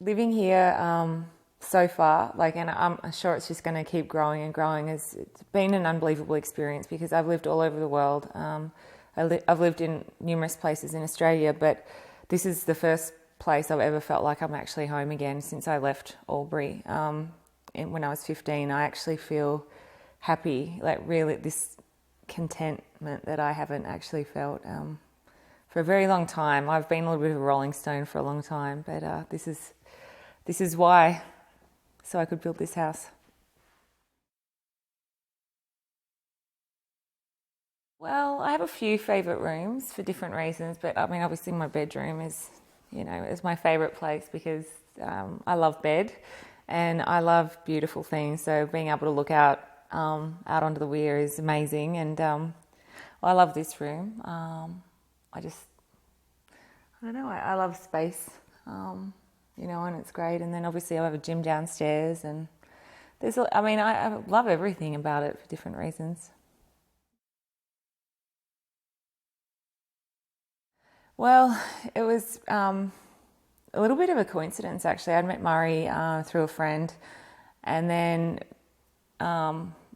living here so far, and I'm sure it's just going to keep growing and growing. It's been an unbelievable experience because I've lived all over the world. I've lived in numerous places in Australia, but this is the first place I've ever felt like I'm actually home again since I left Albury. When I was 15, I actually feel happy, really this contentment that I haven't actually felt for a very long time. I've been a little bit of a rolling stone for a long time, but this is why, so I could build this house. Well, I have a few favourite rooms for different reasons, but I mean, obviously my bedroom is my favourite place because I love bed and I love beautiful things. So being able to look out onto the weir is amazing, and I love this room. I just, I don't know, I love space, and it's great. And then obviously I have a gym downstairs, and I love everything about it for different reasons. Well, it was a little bit of a coincidence actually. I'd met Murray through a friend, and then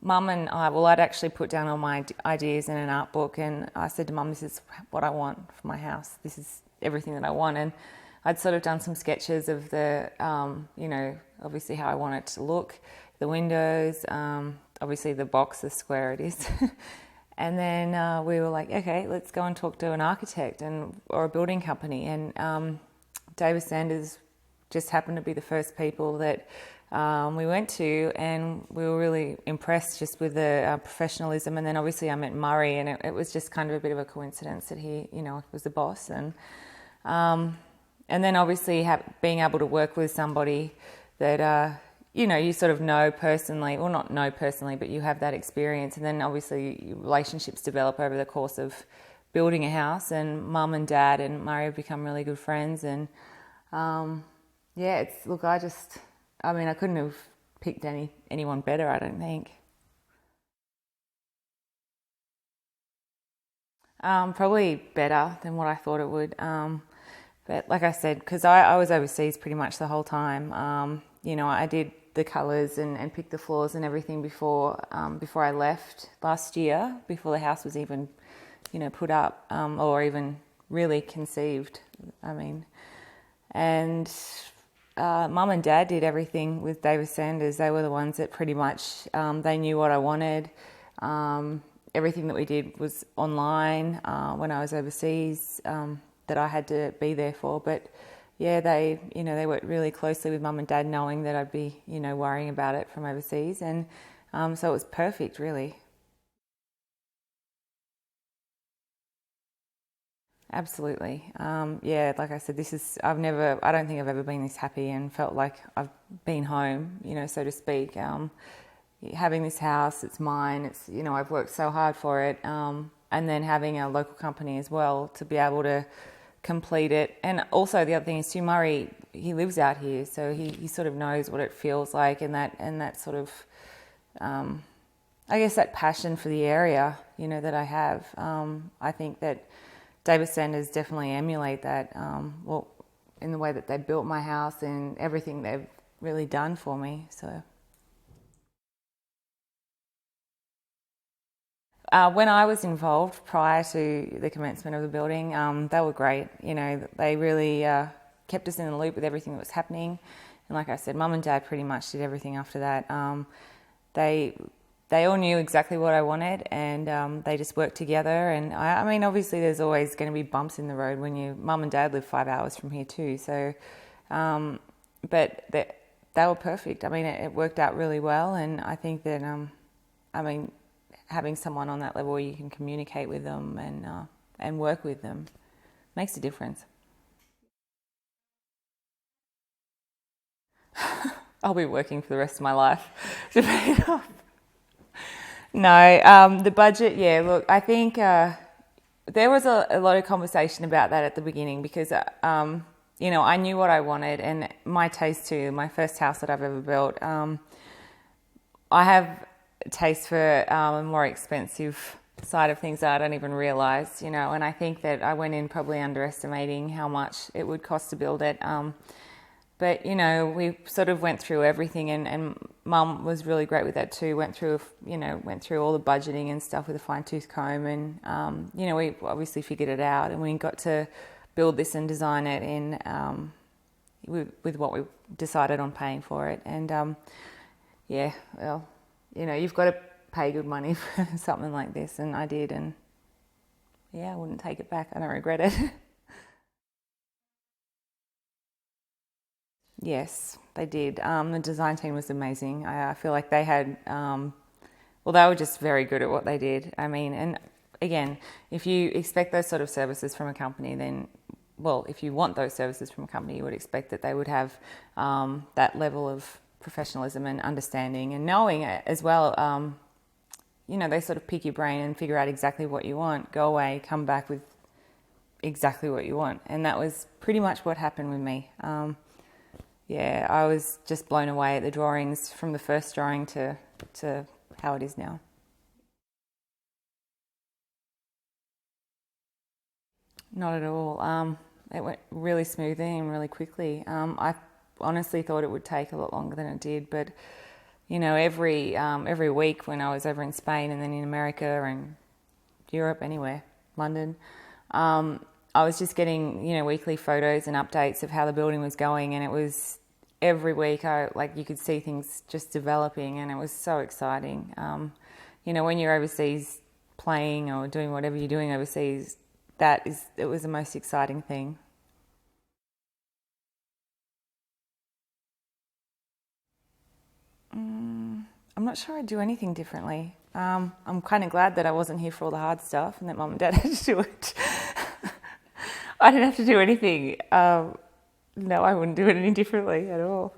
Mum and I'd actually put down all my ideas in an art book, and I said to Mum, this is what I want for my house. This is everything that I want. And I'd sort of done some sketches of obviously how I want it to look, the windows, obviously the box, the square it is. And then we were like, okay, let's go and talk to an architect or a building company. And Davis Sanders just happened to be the first people that we went to, and we were really impressed just with the professionalism. And then obviously I met Murray, and it was just kind of a bit of a coincidence that he, was the boss. And then obviously being able to work with somebody that, you sort of know personally, or not know personally, but you have that experience. And then obviously relationships develop over the course of building a house, and Mum and Dad and Murray have become really good friends. And I couldn't have picked anyone better, I don't think. Probably better than what I thought it would. But like I said, because I was overseas pretty much the whole time, I did the colours and picked the floors and everything before I left last year, before the house was even, put up or even really conceived. And Mum and Dad did everything with Davis Sanders. They were the ones that pretty much, they knew what I wanted. Everything that we did was online when I was overseas, that I had to be there for. But yeah, they worked really closely with Mum and Dad, knowing that I'd be, worrying about it from overseas. And so it was perfect, really. Absolutely. Yeah, like I said, I don't think I've ever been this happy and felt like I've been home, so to speak. Having this house, it's mine. I've worked so hard for it. And then having a local company as well to be able to complete it. And also the other thing is too, Murray, he lives out here, so he sort of knows what it feels like, and that sort of, I guess that passion for the area, that I have. I think that Davis Sanders definitely emulate that, in the way that they built my house and everything they've really done for me. So when I was involved prior to the commencement of the building, they were great. They really kept us in the loop with everything that was happening. And like I said, Mum and Dad pretty much did everything after that. They all knew exactly what I wanted, and they just worked together. And obviously there's always going to be bumps in the road when Mum and Dad live 5 hours from here too. So, but they were perfect. It worked out really well, and I think that, having someone on that level where you can communicate with them and work with them makes a difference. I'll be working for the rest of my life to pay it off. No, the budget, yeah, look, I think there was a lot of conversation about that at the beginning because, I knew what I wanted, and my taste too, my first house that I've ever built, I have a taste for a more expensive side of things that I don't even realise, and I think that I went in probably underestimating how much it would cost to build it. But, you know, we sort of went through everything, and Mum was really great with that too. Went through all the budgeting and stuff with a fine-tooth comb, and, you know, we obviously figured it out, and we got to build this and design it in with what we decided on paying for it. And, yeah, well, you know, you've got to pay good money for something like this, and I did, and yeah, I wouldn't take it back. I don't regret it. Yes, they did. The design team was amazing. I feel like they had, well, they were just very good at what they did. I mean, and again, if you expect those sort of services from a company, then, well, if you want those services from a company, you would expect that they would have that level of professionalism and understanding and knowing it as well. You know, they sort of pick your brain and figure out exactly what you want, go away, come back with exactly what you want. And that was pretty much what happened with me. Yeah, I was just blown away at the drawings from the first drawing to how it is now. Not at all. It went really smoothly and really quickly. I honestly thought it would take a lot longer than it did, but you know, every week when I was over in Spain and then in America and Europe, anywhere, London, I was just getting, you know, weekly photos and updates of how the building was going, and it was every week you could see things just developing, and it was so exciting. You know, when you're overseas playing or doing whatever you're doing overseas, it was the most exciting thing. I'm not sure I'd do anything differently. I'm kind of glad that I wasn't here for all the hard stuff and that Mum and Dad had to do it. I didn't have to do anything. No, I wouldn't do it any differently at all.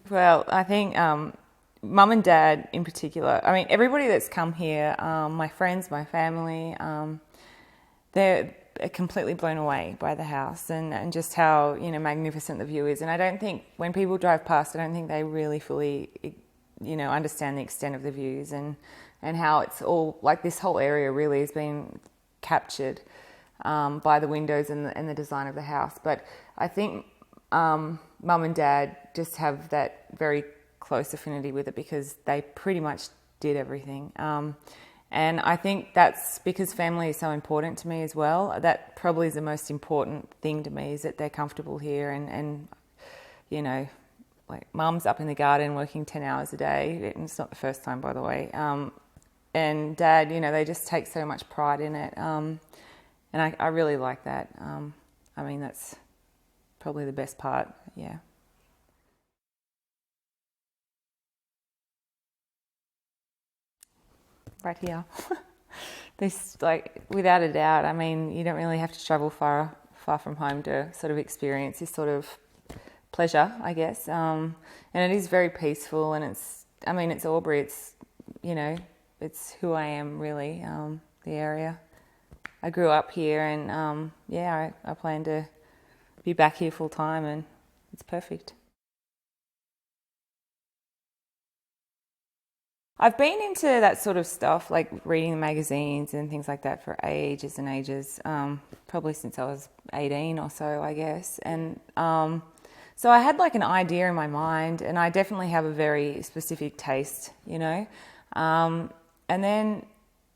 Well, I think Mum and Dad in particular, I mean, everybody that's come here, my friends, my family, they're completely blown away by the house and just how, you know, magnificent the view is. And I don't think when people drive past, I don't think they really fully, you know, understand the extent of the views and how it's all, like this whole area really has been captured by the windows and the design of the house. But I think Mum and Dad just have that very close affinity with it because they pretty much did everything. And I think that's because family is so important to me as well. That probably is the most important thing to me, is that they're comfortable here and you know, like Mum's up in the garden working 10 hours a day. It's not the first time, by the way. And Dad, you know, they just take so much pride in it. And I really like that. I mean, that's probably the best part, yeah. Right here. This, like, without a doubt, I mean, you don't really have to travel far from home to sort of experience this sort of pleasure, I guess. And it is very peaceful, and it's Albury. It's, you know, it's who I am really. The area. I grew up here, and yeah, I plan to be back here full time, and it's perfect. I've been into that sort of stuff, like reading the magazines and things like that for ages and ages, probably since I was 18 or so, I guess. And so I had like an idea in my mind, and I definitely have a very specific taste, you know. And then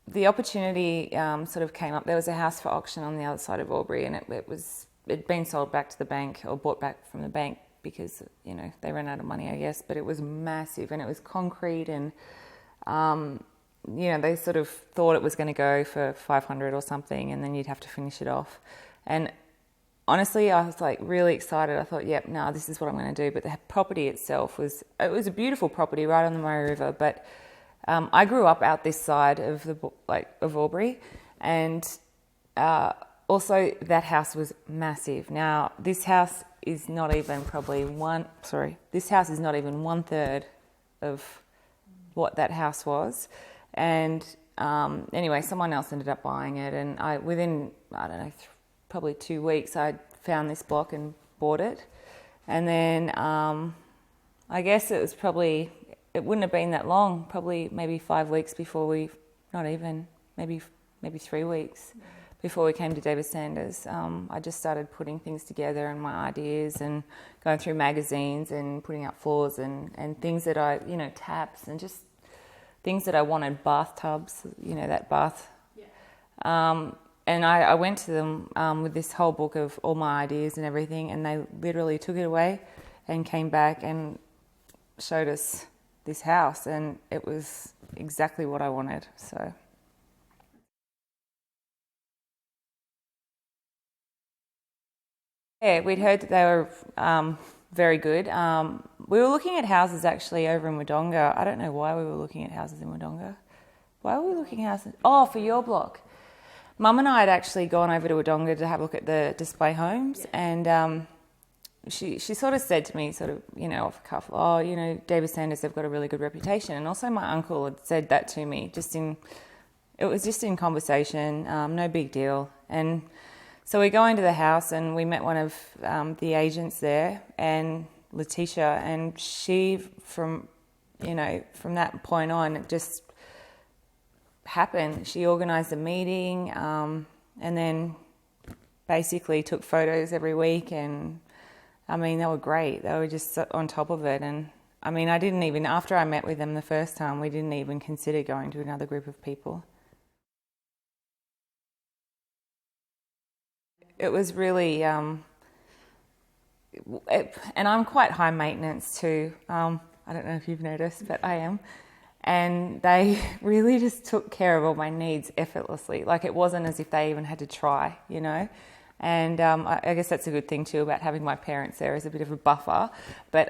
the opportunity sort of came up. There was a house for auction on the other side of Albury, and it'd been sold back to the bank, or bought back from the bank, because, you know, they ran out of money, I guess. But it was massive, and it was concrete, and you know, they sort of thought it was going to go for 500 or something, and then you'd have to finish it off. And honestly, I was like really excited. I thought, yep, no, this is what I'm going to do. But the property itself was a beautiful property right on the Murray River. But I grew up out this side of of Albury, and also that house was massive. Now this house is not even this house is not even 1/3 of what that house was. And anyway, someone else ended up buying it, and within I don't know, probably 2 weeks, I found this block and bought it. And then I guess it wouldn't have been that long, probably maybe 5 weeks before not even, maybe 3 weeks before we came to David Sanders, I just started putting things together and my ideas and going through magazines and putting up floors and things that I, taps and just things that I wanted, bathtubs, that bath. Yeah. And I went to them with this whole book of all my ideas and everything, and they literally took it away and came back and showed us this house, and it was exactly what I wanted. So yeah, we'd heard that they were very good. We were looking at houses actually over in Wodonga. I don't know why we were looking at houses in Wodonga. Why were we looking at houses? Oh, for your block. Mum and I had actually gone over to Wodonga to have a look at the display homes, and she sort of said to me, off the cuff, David Sanders, they've got a really good reputation. And also my uncle had said that to me, it was just in conversation, no big deal. And so we go into the house and we met one of the agents there, and Letitia, and she, from that point on, it just happened. She organised a meeting and then basically took photos every week, and they were great. They were just on top of it. And I didn't even, after I met with them the first time, we didn't even consider going to another group of people. It was really, and I'm quite high maintenance too. I don't know if you've noticed, but I am. And they really just took care of all my needs effortlessly. Like, it wasn't as if they even had to try, And I guess that's a good thing too about having my parents there as a bit of a buffer. But,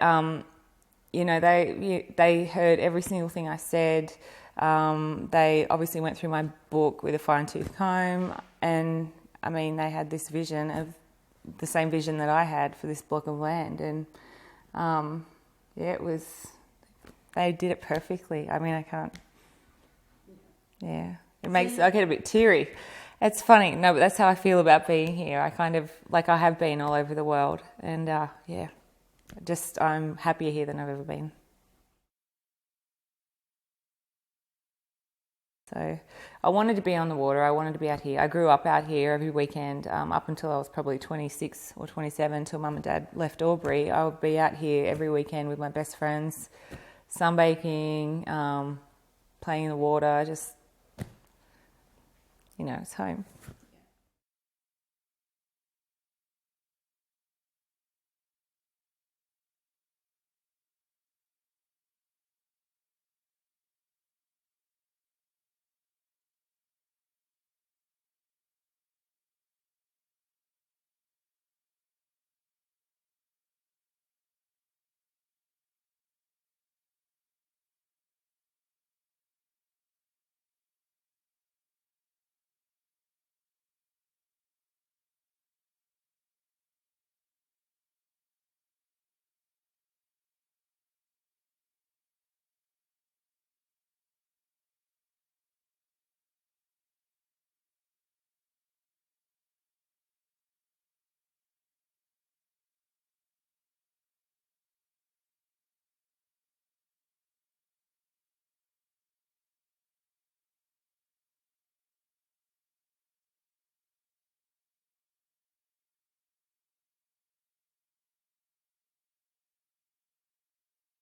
they heard every single thing I said. They obviously went through my book with a fine-tooth comb, and they had this vision of the same vision that I had for this block of land. And it was, they did it perfectly. I can't, I get a bit teary. It's funny. No, but that's how I feel about being here. I kind of, I have been all over the world, and I'm happier here than I've ever been. So I wanted to be on the water. I wanted to be out here. I grew up out here every weekend up until I was probably 26 or 27, till Mum and Dad left Albury. I would be out here every weekend with my best friends, sunbaking, playing in the water, just, it's home.